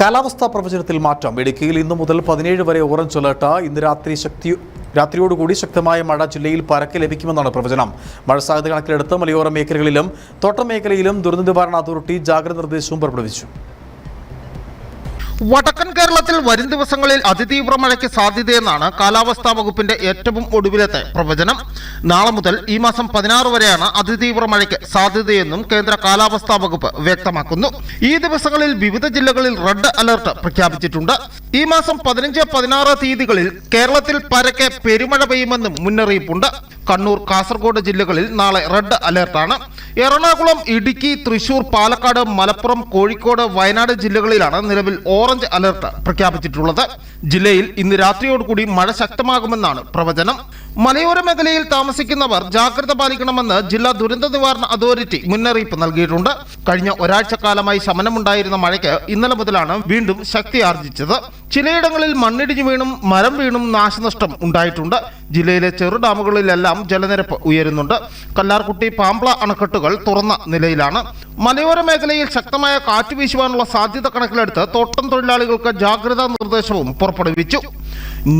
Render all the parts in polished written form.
കാലാവസ്ഥാ പ്രവചനത്തിൽ മാറ്റം. ഇടുക്കിയിൽ ഇന്നു മുതൽ 17 വരെ ഓറഞ്ച് അലർട്ട്. ഇന്ന് രാത്രിയോടുകൂടി ശക്തമായ മഴ ജില്ലയിൽ പരക്കെ ലഭിക്കുമെന്നാണ് പ്രവചനം. മഴ സാധ്യത കണക്കിലെടുത്ത് മലയോര മേഖലകളിലും തോട്ടം മേഖലയിലും ദുരന്ത നിവാരണ അതോറിറ്റി ജാഗ്രതാ നിർദ്ദേശവും പുറപ്പെടുവിച്ചു. വടക്കൻ കേരളത്തിൽ വരും ദിവസങ്ങളിൽ അതിതീവ്ര മഴയ്ക്ക് സാധ്യതയെന്നാണ് കാലാവസ്ഥാ വകുപ്പിന്റെ ഏറ്റവും ഒടുവിലത്തെ പ്രവചനം. നാളെ മുതൽ ഈ മാസം 16 വരെയാണ് അതിതീവ്ര മഴയ്ക്ക് സാധ്യതയെന്നും കേന്ദ്ര കാലാവസ്ഥാ വകുപ്പ് വ്യക്തമാക്കുന്നു. ഈ ദിവസങ്ങളിൽ വിവിധ ജില്ലകളിൽ റെഡ് അലർട്ട് പ്രഖ്യാപിച്ചിട്ടുണ്ട്. ഈ മാസം 15, 16 തീയതികളിൽ കേരളത്തിൽ പരക്കെ പെരുമഴ പെയ്യുമെന്നും മുന്നറിയിപ്പുണ്ട്. കണ്ണൂർ, കാസർഗോഡ് ജില്ലകളിൽ നാളെ റെഡ് അലർട്ടാണ്. എറണാകുളം, ഇടുക്കി, തൃശൂർ, പാലക്കാട്, മലപ്പുറം, കോഴിക്കോട്, വയനാട് ജില്ലകളിലാണ് നിലവിൽ ഓറഞ്ച് അലർട്ട് പ്രഖ്യാപിച്ചിട്ടുള്ളത്. ജില്ലയിൽ ഇന്ന് രാത്രിയോടുകൂടി മഴ ശക്തമാകുമെന്നാണ് പ്രവചനം. മലയോര മേഖലയിൽ താമസിക്കുന്നവർ ജാഗ്രത പാലിക്കണമെന്ന് ജില്ലാ ദുരന്ത നിവാരണ അതോറിറ്റി മുന്നറിയിപ്പ് നൽകിയിട്ടുണ്ട്. കഴിഞ്ഞ ഒരാഴ്ചക്കാലമായി ശമനമുണ്ടായിരുന്ന മഴയ്ക്ക് ഇന്നലെ മുതലാണ് വീണ്ടും ശക്തി ആർജിച്ചത്. ചിലയിടങ്ങളിൽ മണ്ണിടിഞ്ഞു വീണും മരം വീണും നാശനഷ്ടം ഉണ്ടായിട്ടുണ്ട്. ജില്ലയിലെ ചെറു ഡാമുകളിലെല്ലാം ജലനിരപ്പ് ഉയരുന്നുണ്ട്. കല്ലാർകുട്ടി, പാംപ്ല അണക്കെട്ടുകൾ തുറന്ന നിലയിലാണ്. മലയോര മേഖലയിൽ ശക്തമായ കാറ്റ് വീശുവാനുള്ള സാധ്യത കണക്കിലെടുത്ത് തോട്ടം തൊഴിലാളികൾക്ക് ജാഗ്രതാ നിർദ്ദേശവും പുറപ്പെടുവിച്ചു.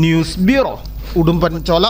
News bureau, Udumbanchola.